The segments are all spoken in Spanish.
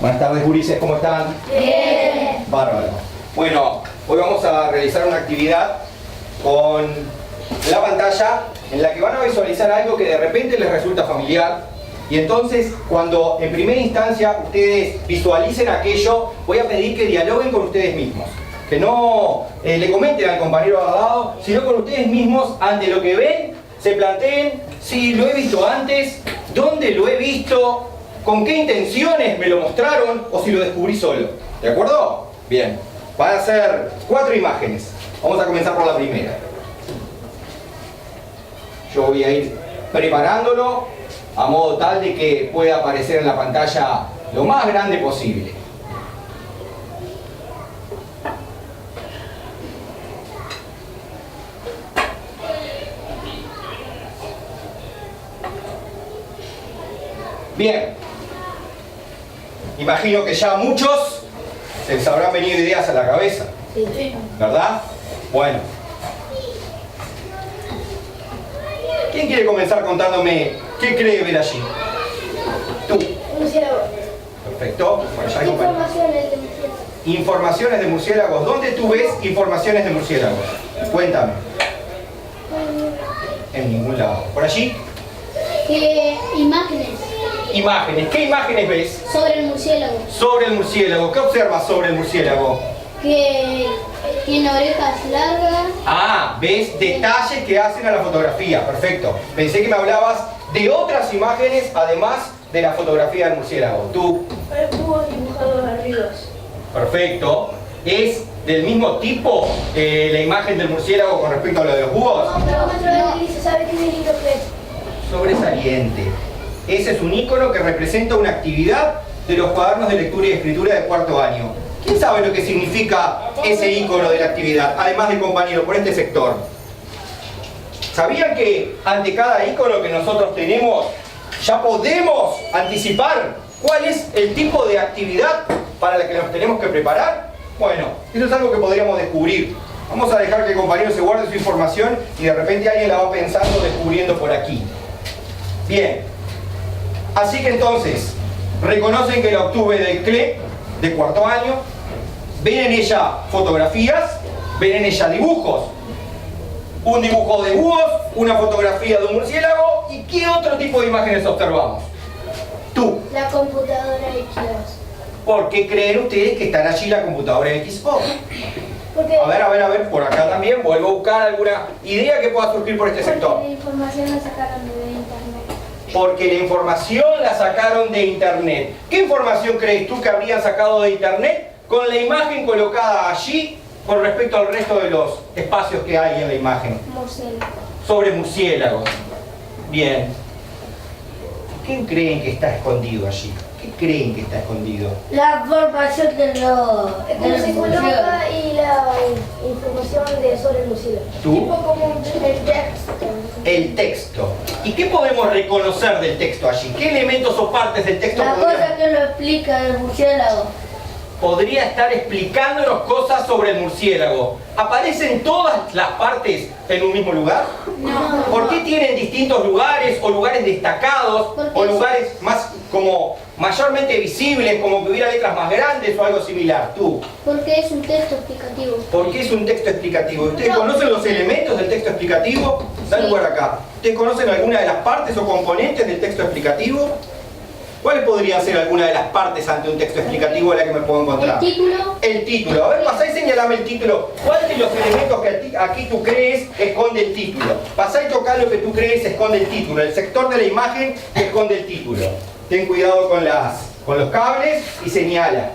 Buenas tardes, gurises, ¿cómo están? Bien. Bárbaro. Bueno, hoy vamos a realizar una actividad con la pantalla en la que van a visualizar algo que de repente les resulta familiar. Y entonces, cuando en primera instancia ustedes visualicen aquello, voy a pedir que dialoguen con ustedes mismos. Que no le comenten al compañero al lado, sino con ustedes mismos ante lo que ven, se planteen si lo he visto antes, dónde lo he visto, con qué intenciones me lo mostraron o si lo descubrí solo. ¿De acuerdo? Bien. Van a ser 4 imágenes. Vamos a comenzar por la primera. Yo voy a ir preparándolo a modo tal de que pueda aparecer en la pantalla lo más grande posible. Bien. Imagino que ya muchos se les habrán venido ideas a la cabeza. Sí. ¿Verdad? Bueno. ¿Quién quiere comenzar contándome qué cree ver allí? Tú. Murciélago. Perfecto. Por allá hay compañero. Informaciones de murciélagos. Informaciones de murciélagos. ¿Dónde tú ves informaciones de murciélagos? Cuéntame. En ningún lado. ¿Por allí? Imágenes Imágenes. ¿Qué imágenes ves? sobre el murciélago. Sobre el murciélago. ¿Qué observas sobre el murciélago? Que tiene orejas largas. Ah, ves detalles que hacen a la fotografía. Perfecto. Pensé que me hablabas de otras imágenes además de la fotografía del murciélago. ¿Tú? Búhos dibujados arriba. Perfecto. ¿Es del mismo tipo la imagen del murciélago con respecto a lo de los búhos? No se sabe qué significa que Sobresaliente. Ese es un icono que representa una actividad de los cuadernos de lectura y escritura de 4º año. ¿Quién sabe lo que significa ese icono de la actividad, además de compañero, por este sector? ¿Sabían que ante cada icono que nosotros tenemos ya podemos anticipar cuál es el tipo de actividad para la que nos tenemos que preparar? Bueno, eso es algo que podríamos descubrir. Vamos a dejar que el compañero se guarde su información y de repente alguien la va pensando, descubriendo por aquí. Bien. Así que entonces, reconocen que la obtuve del CLE de 4º año, ven en ella fotografías, ven en ella dibujos. Un dibujo de búhos, una fotografía de un murciélago, ¿y qué otro tipo de imágenes observamos? Tú. la computadora X2. ¿Por qué creen ustedes que estará allí la computadora XO? Porque A ver, por acá también vuelvo a buscar alguna idea que pueda surgir por este sector. la información la sacaron de internet. Porque la información la sacaron de internet. ¿Qué información crees tú que habrían sacado de internet con la imagen colocada allí con respecto al resto de los espacios que hay en la imagen? Murciélago. Sobre murciélagos. Bien. ¿Qué creen que está escondido allí? ¿Qué creen que está escondido? La formación de Cómo los se coloca y la información sobre el murciélago. ¿Tú? Tipo como el texto. El texto. ¿Y qué podemos reconocer del texto allí? ¿Qué elementos o partes del texto La cosa que lo explica el murciélago. podría estar explicándonos cosas sobre el murciélago? ¿Aparecen todas las partes en un mismo lugar? No. ¿Por qué tienen distintos lugares o lugares destacados Porque o lugares más como mayormente visibles, como que hubiera letras más grandes o algo similar? Tú. Porque es un texto explicativo. ¿Por qué es un texto explicativo? ¿Ustedes No. conocen los elementos del texto explicativo? Da Sí. lugar acá. ¿Ustedes conocen alguna de las partes o componentes del texto explicativo? ¿Cuáles podrían ser alguna de las partes ante un texto explicativo a la que me puedo encontrar? El título. El título. A ver, pasá y señalame el título. ¿Cuál de los elementos que aquí tú crees esconde el título? Pasá y tocá lo que tú crees esconde el título. El sector de la imagen que esconde el título. Ten cuidado con los cables y señala.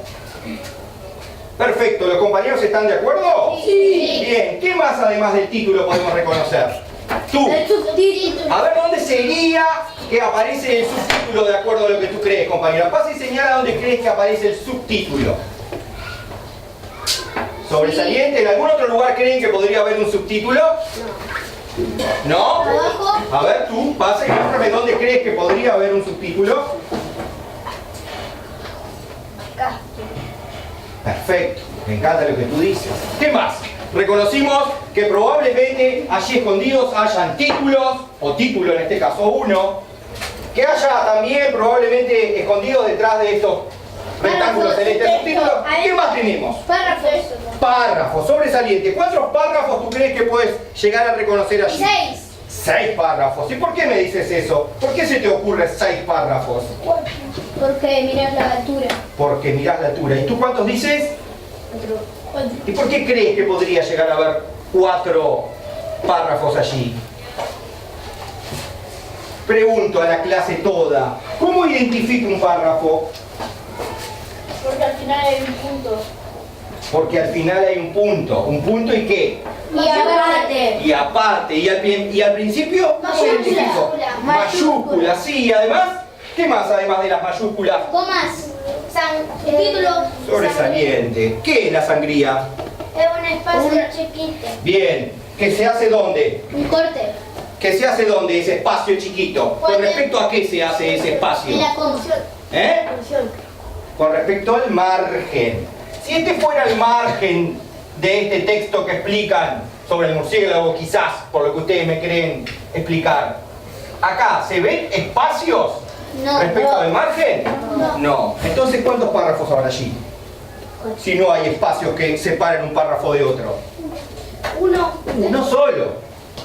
Perfecto. ¿Los compañeros están de acuerdo? Sí. Bien. ¿Qué más además del título podemos reconocer? Tú. El subtítulo. A ver, ¿dónde sería que aparece el subtítulo de acuerdo a lo que tú crees, compañero? Pasa y señala dónde crees que aparece el subtítulo. ¿Sobresaliente? ¿En algún otro lugar creen que podría haber un subtítulo? ¿No? Abajo. A ver, tú, pasa y muéstrame dónde crees que podría haber un subtítulo. Acá. Perfecto, me encanta lo que tú dices. ¿Qué más? Reconocimos que probablemente allí escondidos hayan títulos, o título en este caso 1, que haya también probablemente escondidos detrás de estos rectángulo celeste, subtítulo. ¿Qué más tenemos? Párrafos. Párrafos, sobresaliente. ¿Cuántos párrafos tú crees que puedes llegar a reconocer allí? 6. 6 párrafos. ¿Y por qué me dices eso? ¿Por qué se te ocurre 6 párrafos? Porque miras la altura. Porque mirás la altura. ¿Y tú cuántos dices? 4. ¿Y por qué crees que podría llegar a haber 4 párrafos allí? Pregunto a la clase toda, ¿cómo identifico un párrafo? Porque al final hay un punto. Porque al final hay un punto. ¿Un punto y qué? Y aparte. Y aparte. ¿Y al principio? ¿Cómo Mayúscula. identifico? Mayúscula, sí. Además, ¿qué más además de las mayúsculas? Comas. Título. Sobresaliente. ¿Qué es la sangría? Es un espacio chiquito. Bien. ¿Que se hace dónde? Un corte. ¿Que se hace dónde ese espacio chiquito? ¿Con respecto a qué se hace ese espacio? En la coma. ¿Eh? Con respecto al margen. Si este fuera el margen de este texto que explican sobre el murciélago, quizás, por lo que ustedes me creen explicar, acá, ¿se ven espacios No. respecto al margen? No. Entonces, ¿cuántos párrafos habrá allí? Si no hay espacios que separen un párrafo de otro. Uno solo.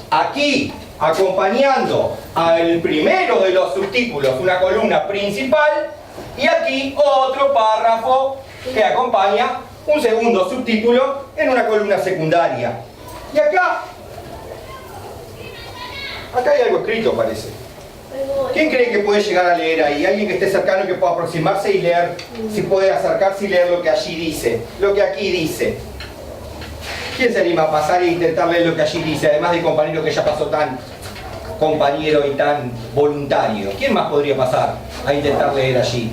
Aquí, acompañando al primero de los subtítulos, una columna principal, y aquí otro párrafo que acompaña un segundo subtítulo en una columna secundaria. Y acá hay algo escrito, parece. ¿Quién cree que puede llegar a leer ahí? Alguien que esté cercano y que pueda aproximarse y leer, si puede acercarse y leer lo que allí dice, lo que aquí dice. ¿Quién se anima a pasar e intentar leer lo que allí dice, además del compañero que ya pasó tan compañero y tan voluntario? ¿Quién más podría pasar a intentar leer allí?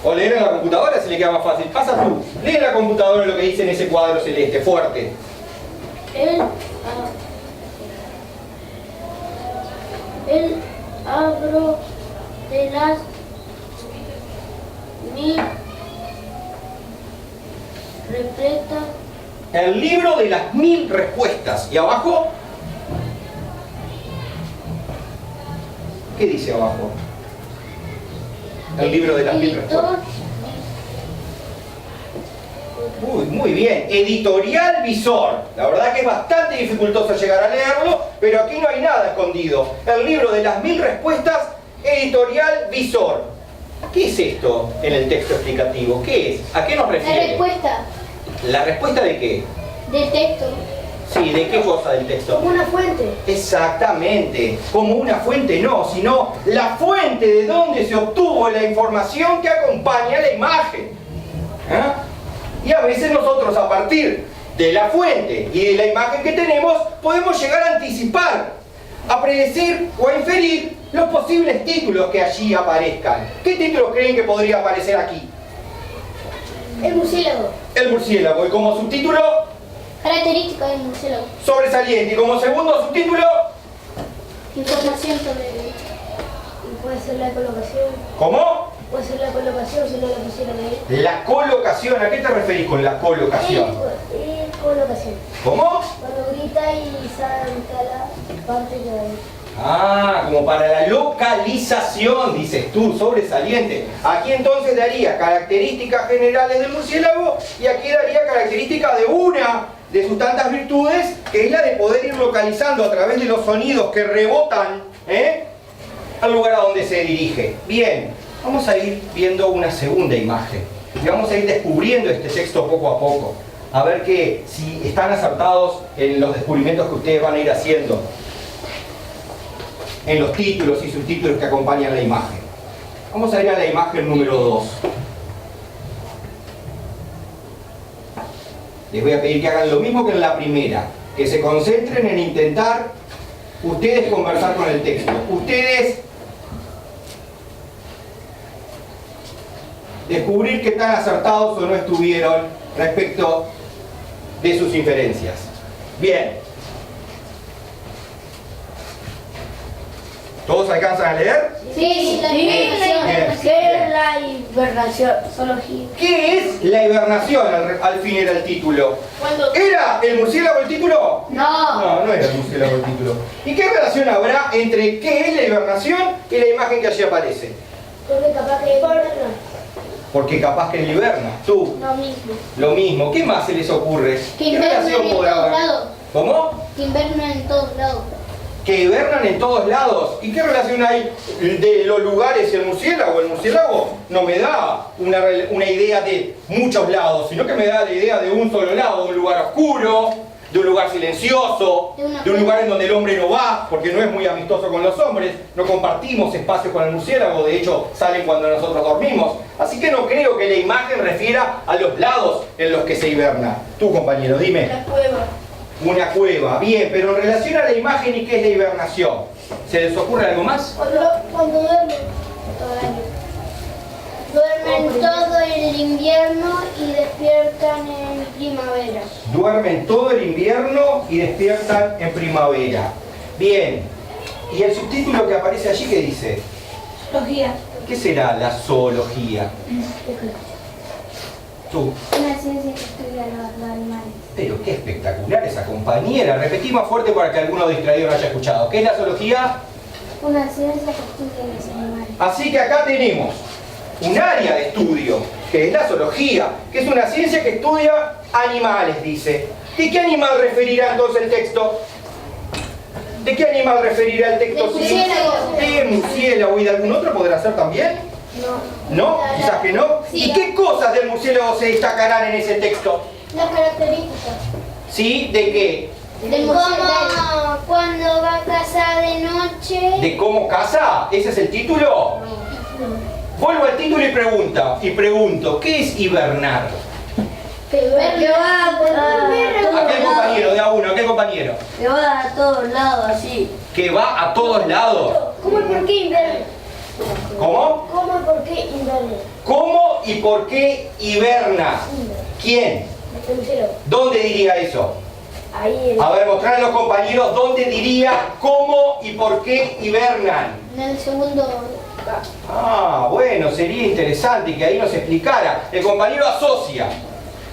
O leer en la computadora si le queda más fácil. Pasa tú, lee en la computadora lo que dice en ese cuadro celeste, fuerte. El abro de las 1000 repleta. El libro de las 1000 respuestas. ¿Y abajo? ¿Qué dice abajo? El libro de las 1000 respuestas. Muy bien. Editorial Visor. La verdad que es bastante dificultoso llegar a leerlo, pero aquí no hay nada escondido. El libro de las 1000 respuestas, Editorial Visor. ¿Qué es esto en el texto explicativo? ¿Qué es? ¿A qué nos La refiere? respuesta ¿La respuesta de qué? del texto. Sí, ¿de qué cosa del texto? Como una fuente. Exactamente, como una fuente no, sino la fuente de donde se obtuvo la información que acompaña la imagen. ¿Ah? Y a veces nosotros a partir de la fuente y de la imagen que tenemos podemos llegar a anticipar, a predecir o a inferir los posibles títulos que allí aparezcan. ¿Qué títulos creen que podría aparecer aquí? El murciélago. El murciélago, y como subtítulo Características del murciélago. sobresaliente, y como segundo subtítulo Información sobre Y puede ser la colocación. ¿cómo? Puede ser la colocación si no la pusieron ahí. La colocación. ¿A qué te referís con la colocación? Colocación. ¿Cómo? Cuando grita y salta la parte que hay. Ah, como para la localización, dices tú, sobresaliente. Aquí entonces daría características generales del murciélago y aquí daría características de una de sus tantas virtudes, que es la de poder ir localizando a través de los sonidos que rebotan al lugar a donde se dirige. Bien, vamos a ir viendo una segunda imagen y vamos a ir descubriendo este texto poco a poco, a ver que si están acertados en los descubrimientos que ustedes van a ir haciendo en los títulos y subtítulos que acompañan la imagen. Vamos a ir a la imagen número 2. Les voy a pedir que hagan lo mismo que en la primera, que se concentren en intentar ustedes conversar con el texto. Ustedes descubrir qué tan acertados o no estuvieron respecto de sus inferencias. Bien. ¿Todos alcanzan a leer? Sí, la hibernación. ¿Qué es la hibernación? Zoología. ¿Qué es la hibernación? Al fin era el título. ¿Cuándo? ¿Era el murciélago el título? No. No era el murciélago el título. ¿Y qué relación habrá entre qué es la hibernación y la imagen que allí aparece? Porque capaz que Porque capaz que él hiberna. Tú, Lo mismo. lo mismo. ¿Qué más se les ocurre? Que ¿Qué invernan relación en podrá todos haber? lados. ¿Cómo? Que invernan en todos lados. Que hibernan en todos lados. ¿Y qué relación hay de los lugares y el murciélago? El murciélago no me da una idea de muchos lados, sino que me da la idea de un solo lado, de un lugar oscuro, de un lugar silencioso, de un lugar en donde el hombre no va, porque no es muy amistoso con los hombres, no compartimos espacio con el murciélago, de hecho salen cuando nosotros dormimos. Así que no creo que la imagen refiera a los lados en los que se hiberna. Tú, compañero, dime. La cueva. Una cueva, bien, pero en relación a la imagen y qué es la hibernación, ¿se les ocurre algo más? Cuando duermen todo el año. Duermen todo el invierno y despiertan en primavera. Duermen todo el invierno y despiertan en primavera. Bien, ¿y el subtítulo que aparece allí qué dice? Zoología. ¿Qué será la zoología? Tú. Una ciencia que estudia los animales. Pero qué espectacular esa compañera. Repetí más fuerte para que alguno distraído no haya escuchado. ¿Qué es la zoología? Una ciencia que estudia los animales. Así que acá tenemos un área de estudio, que es la zoología, que es una ciencia que estudia animales, dice. ¿De qué animal referirá entonces el texto? ¿De qué animal referirá el texto? De murciélago. ¿De murciélago y de algún otro podrá ser también? ¿No? Quizás que no. Sí. ¿Y qué cosas del murciélago se destacarán en ese texto? Las características. ¿Sí? ¿De qué? Del murciélago. Cuando va a cazar de noche. ¿De cómo caza? ¿Ese es el título? Vuelvo al título y pregunto, ¿qué es hibernar? Que va a Aquel compañero, de a uno, aquel compañero. Que va a todos lados así. Que va a todos lados. ¿Cómo y por qué invernan? ¿Cómo? ¿Cómo y por qué invernan? ¿Cómo y por qué hiberna? ¿Quién? El murciélago. ¿Dónde diría eso? Ahí A ver, mostrar a los compañeros dónde diría cómo y por qué hibernan. En el segundo. Ah, bueno, sería interesante que ahí nos explicara. El compañero asocia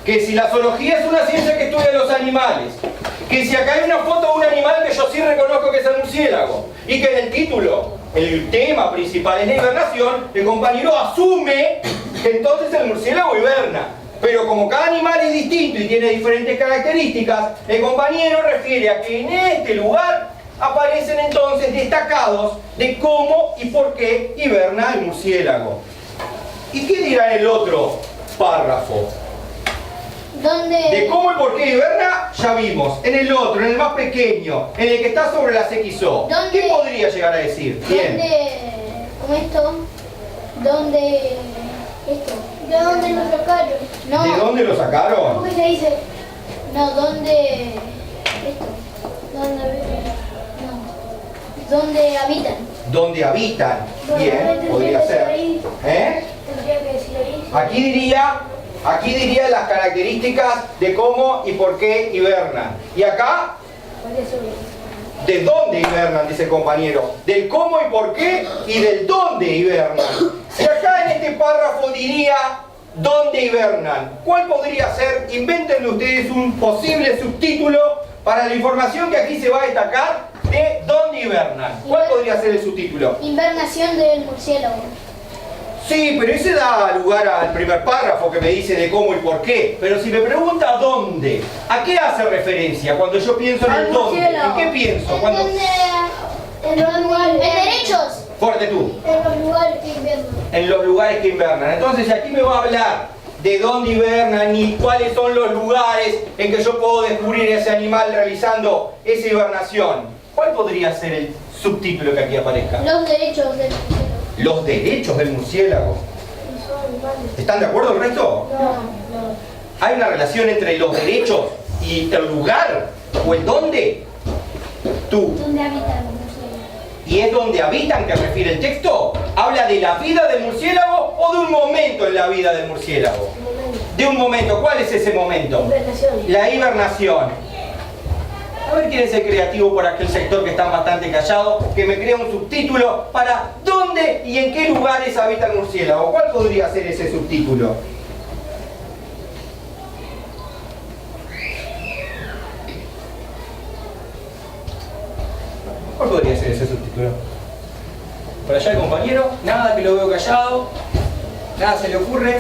que si la zoología es una ciencia que estudia los animales, que si acá hay una foto de un animal que yo sí reconozco que es el murciélago, y que en el título, el tema principal es la hibernación, el compañero asume que entonces el murciélago hiberna. Pero como cada animal es distinto y tiene diferentes características, el compañero refiere a que en este lugar aparecen entonces destacados de cómo y por qué hiberna el murciélago. ¿Y qué dirá el otro párrafo? ¿Dónde? De cómo y por qué hiberna, ya vimos. En el otro, en el más pequeño, en el que está sobre la XO. ¿Dónde? ¿Qué podría llegar a decir? Bien. ¿Dónde? ¿Cómo esto? ¿Dónde? Esto. ¿De dónde lo sacaron? No. ¿De dónde lo sacaron? ¿Cómo que se dice? No, ¿dónde? Esto. ¿Dónde viven? No. ¿Dónde habitan? ¿Dónde habitan? Bueno, Bien, tendría podría que decir ser. ahí. ¿Eh? Tendría que decir ahí. Aquí diría las características de cómo y por qué hibernan. Y acá, Podría ser. ¿de dónde hibernan? Dice el compañero. Del cómo y por qué y del dónde hibernan. Si acá en este párrafo diría dónde hibernan, ¿cuál podría ser? Invéntenle ustedes un posible subtítulo para la información que aquí se va a destacar de dónde hibernan. ¿Cuál podría ser el subtítulo? Invernación del murciélago. Sí, pero ese da lugar al primer párrafo que me dice de cómo y por qué. Pero si me pregunta dónde, ¿a qué hace referencia cuando yo pienso en el dónde? ¿En qué pienso? Cuando... En los lugares. ¿En derechos? Fuerte tú. En los lugares que invernan. En los lugares que hibernan. Entonces aquí me va a hablar de dónde hibernan y cuáles son los lugares en que yo puedo descubrir ese animal realizando esa hibernación. ¿Cuál podría ser el subtítulo que aquí aparezca? Los derechos del murciélago. Los derechos del murciélago. Y son animales. ¿Están de acuerdo el resto? No. ¿Hay una relación entre los derechos y el lugar o el dónde? Tú. ¿Dónde habitan los murciélagos? ¿Y es donde habitan que refiere el texto? ¿Habla de la vida del murciélago o de un momento en la vida del murciélago? Un momento. De un momento. ¿Cuál es ese momento? Hibernación. La hibernación. A ver quién es el creativo por aquel sector que está bastante callado, que me crea un subtítulo para dónde y en qué lugares habita el murciélago. ¿Cuál podría ser ese subtítulo? ¿Cuál podría ser ese subtítulo? Por allá el compañero, nada, que lo veo callado. ¿Nada se le ocurre?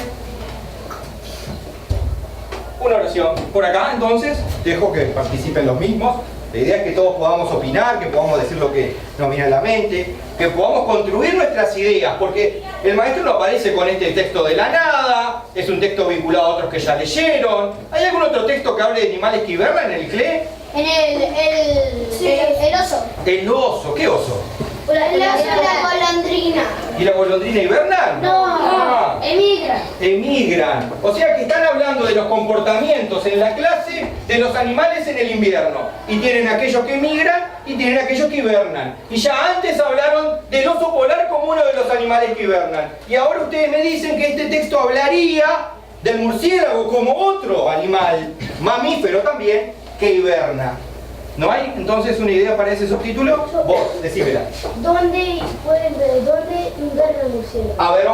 Una oración. Por acá, entonces, dejo que participen los mismos. La idea es que todos podamos opinar, que podamos decir lo que nos viene a la mente, que podamos construir nuestras ideas, porque el maestro no aparece con este texto de la nada, es un texto vinculado a otros que ya leyeron. ¿Hay algún otro texto que hable de animales que hibernan en el CLE? En el oso. El oso, ¿qué oso? La golondrina. ¿Y la golondrina hibernan? No, emigra. Emigran. O sea que están hablando de los comportamientos en la clase de los animales en el invierno. Y tienen aquellos que emigran y tienen aquellos que hibernan. Y ya antes hablaron del oso polar como uno de los animales que hibernan. Y ahora ustedes me dicen que este texto hablaría del murciélago como otro animal, mamífero también, que hiberna. ¿No hay entonces una idea para ese subtítulo? Vos, decímela. ¿Dónde hiberna el murciélago? A ver,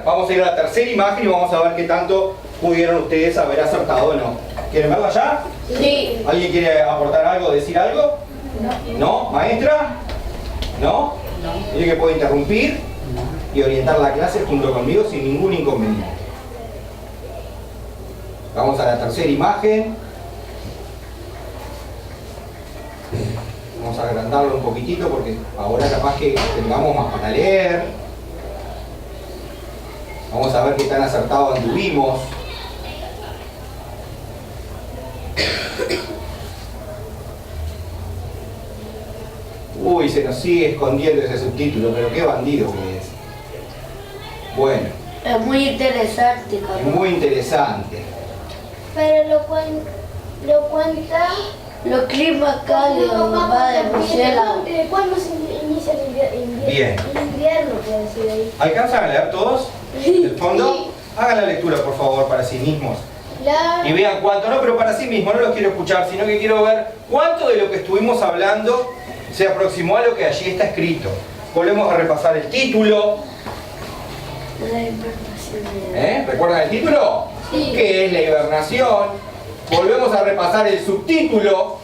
vamos a ir a la tercera imagen y vamos a ver qué tanto pudieron ustedes haber acertado o no. ¿Quieren verla ya? Sí. ¿Alguien quiere aportar algo, decir algo? ¿No? ¿Maestra? ¿No? ¿Tiene que puede interrumpir y orientar la clase junto conmigo sin ningún inconveniente? Vamos a la tercera imagen. Vamos a agrandarlo un poquitito porque ahora capaz que tengamos más para leer. Vamos a ver qué tan acertados anduvimos. Uy, se nos sigue escondiendo ese subtítulo, pero qué bandido que es. Bueno. Es muy interesante, Es cabrón. muy interesante. Pero lo cuenta. Los climas cálidos va de murciélago. ¿Cuándo se inicia el invierno? Bien. El invierno, puede decir ahí. ¿Alcanzan a leer todos? ¿El fondo? Hagan la lectura, por favor, para sí mismos. Y vean cuánto, no, pero para sí mismos, no los quiero escuchar, sino que quiero ver cuánto de lo que estuvimos hablando se aproximó a lo que allí está escrito. Volvemos a repasar el título. La hibernación. ¿Recuerdan el título? Sí. ¿Qué es la hibernación? Volvemos a repasar el subtítulo.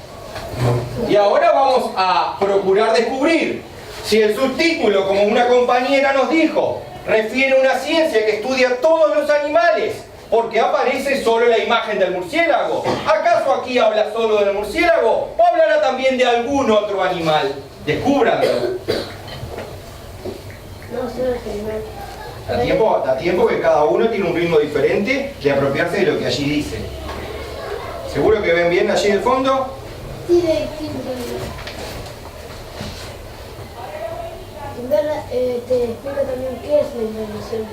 Y ahora vamos a procurar descubrir si el subtítulo, como una compañera nos dijo, refiere a una ciencia que estudia todos los animales, porque aparece solo la imagen del murciélago. ¿Acaso aquí habla solo del murciélago o hablará también de algún otro animal? Descúbranlo. No, solo el animal. Da tiempo que cada uno tiene un ritmo diferente de apropiarse de lo que allí dice. ¿Seguro que ven bien allí en el fondo? Sí, Te explica también qué es la hibernación.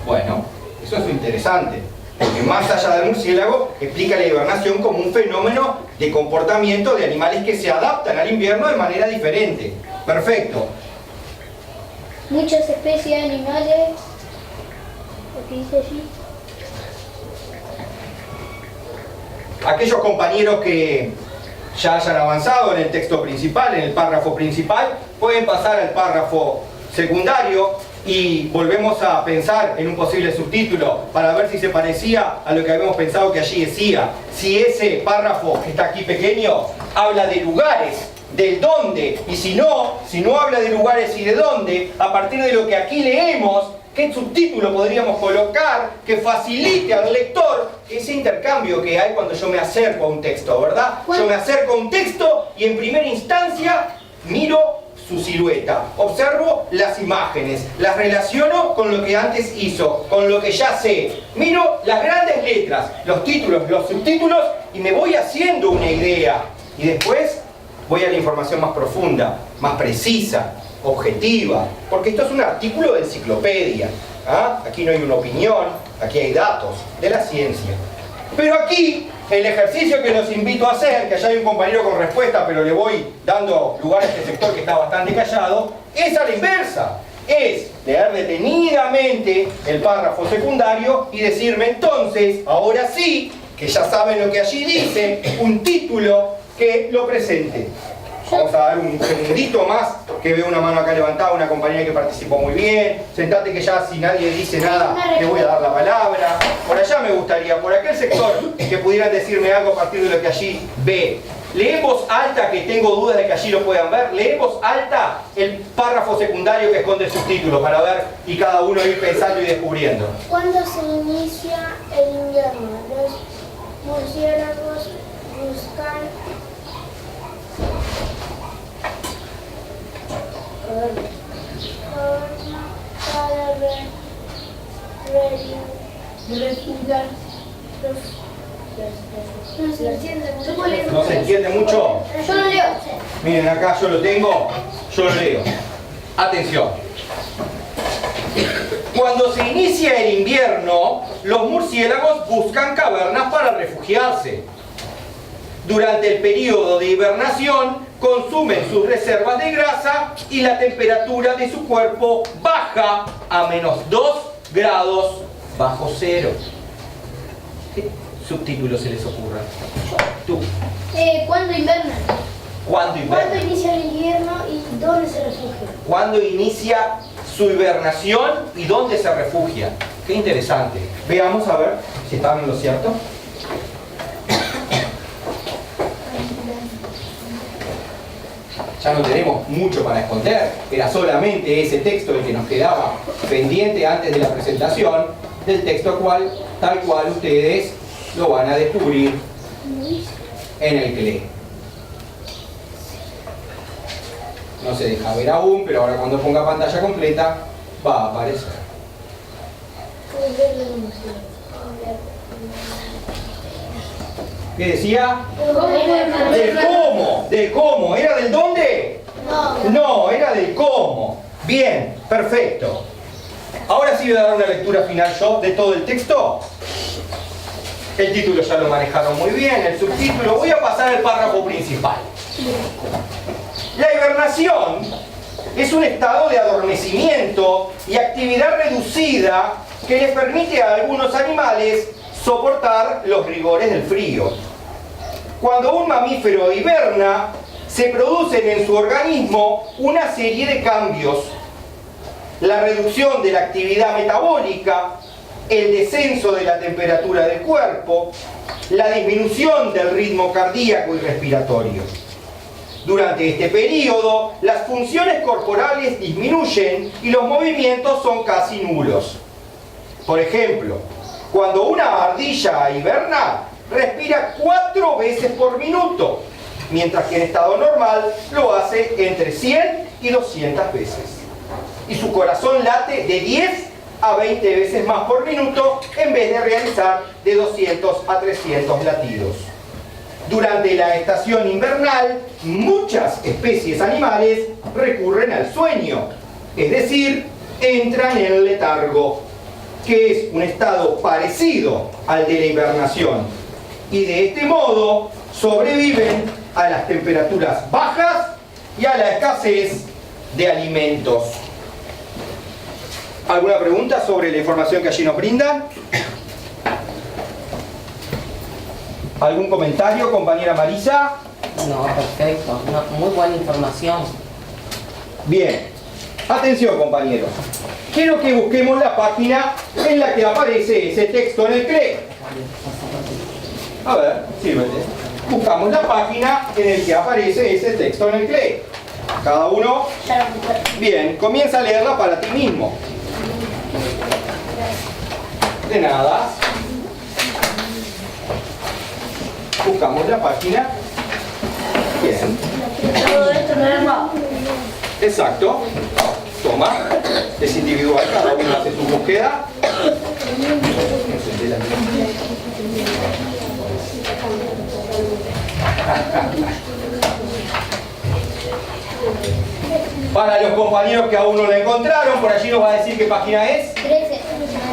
Bueno, eso es interesante, porque más allá del murciélago, explica la hibernación como un fenómeno de comportamiento de animales que se adaptan al invierno de manera diferente. Perfecto. muchas especies de animales. Lo que dice allí. Aquellos compañeros que ya hayan avanzado en el texto principal, en el párrafo principal, pueden pasar al párrafo secundario y volvemos a pensar en un posible subtítulo para ver si se parecía a lo que habíamos pensado que allí decía. Si ese párrafo que está aquí pequeño habla de lugares, del dónde, y si no habla de lugares y de dónde, a partir de lo que aquí leemos, ¿qué subtítulo podríamos colocar que facilite al lector ese intercambio que hay cuando yo me acerco a un texto, ¿verdad? Yo me acerco a un texto y en primera instancia miro su silueta, observo las imágenes, las relaciono con lo que antes hizo, con lo que ya sé. Miro las grandes letras, los títulos, los subtítulos y me voy haciendo una idea. Y después voy a la información más profunda, más precisa, objetiva, porque esto es un artículo de enciclopedia. ¿Ah? Aquí no hay una opinión, aquí hay datos de la ciencia. Pero aquí, el ejercicio que los invito a hacer, que allá hay un compañero con respuesta, pero le voy dando lugar a este sector que está bastante callado, es a la inversa. Es leer detenidamente el párrafo secundario y decirme entonces, ahora sí, que ya saben lo que allí dice, un título que lo presente. Vamos a dar un segundito más, que veo una mano acá levantada, una compañera que participó muy bien. Sentate que ya si nadie dice nada, le voy a dar la palabra. Por allá me gustaría, por aquel sector, que pudieran decirme algo a partir de lo que allí ve. Lee en voz alta, que tengo dudas de que allí lo puedan ver. Lee en voz alta el párrafo párrafo secundario que esconde el subtítulo para ver y cada uno ir pensando y descubriendo. ¿Cuándo se inicia el invierno? Los murciélagos buscan forma para Refugiar. No se entiende mucho. ¿No se entiende mucho? Yo lo leo. Miren, acá yo lo tengo, yo lo leo. Atención. Cuando se inicia el invierno, los murciélagos buscan cavernas para refugiarse. Durante el periodo de hibernación, consumen sus reservas de grasa y la temperatura de su cuerpo baja a -2 grados bajo cero. ¿Qué subtítulos se les ocurra? Tú. ¿Cuándo invernan? ¿Cuándo ¿Cuándo hibernan? inicia el invierno y dónde se refugia? ¿Cuándo inicia su hibernación y dónde se refugia? Qué interesante. Veamos a ver si están en lo cierto. Ya no tenemos mucho para esconder. Era solamente ese texto el que nos quedaba pendiente antes de la presentación del texto tal cual ustedes lo van a descubrir en el CLE. No se deja ver aún, pero ahora cuando ponga pantalla completa va a aparecer. ¿Qué decía? Del cómo. ¿Del cómo? ¿Era del dónde? No, era del cómo. Bien, perfecto. Ahora sí voy a dar una lectura final yo de todo el texto. El título ya lo manejaron muy bien, el subtítulo. Voy a pasar al párrafo principal. La hibernación es un estado de adormecimiento y actividad reducida que les permite a algunos animales soportar los rigores del frío. Cuando un mamífero hiberna, se producen en su organismo una serie de cambios. La reducción de la actividad metabólica, el descenso de la temperatura del cuerpo, la disminución del ritmo cardíaco y respiratorio. Durante este periodo, las funciones corporales disminuyen y los movimientos son casi nulos. Por ejemplo, cuando una ardilla hiberna, respira 4 veces por minuto, mientras que en estado normal lo hace entre 100 y 200 veces. Y su corazón late de 10 a 20 veces más por minuto en vez de realizar de 200 a 300 latidos. Durante la estación invernal, muchas especies animales recurren al sueño, es decir, entran en el letargo, que es un estado parecido al de la hibernación, y de este modo sobreviven a las temperaturas bajas y a la escasez de alimentos. ¿Alguna pregunta sobre la información que allí nos brindan? ¿Algún comentario, compañera Marisa? No, perfecto. Muy buena información. Bien. Atención, compañeros. Quiero que busquemos la página en la que aparece ese texto en el CLE. A ver, sírvete. Buscamos la página en la que aparece ese texto en el CLE. Cada uno. Bien, comienza a leerla para ti mismo. De nada. Buscamos la página. Bien. Todo esto no es guapo. Exacto. Toma. Es individual, cada uno hace su búsqueda. Para los compañeros que aún no la encontraron, por allí nos va a decir qué página es. 13.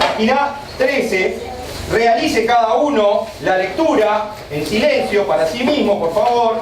Página 13. Realice cada uno la lectura en silencio para sí mismo, por favor.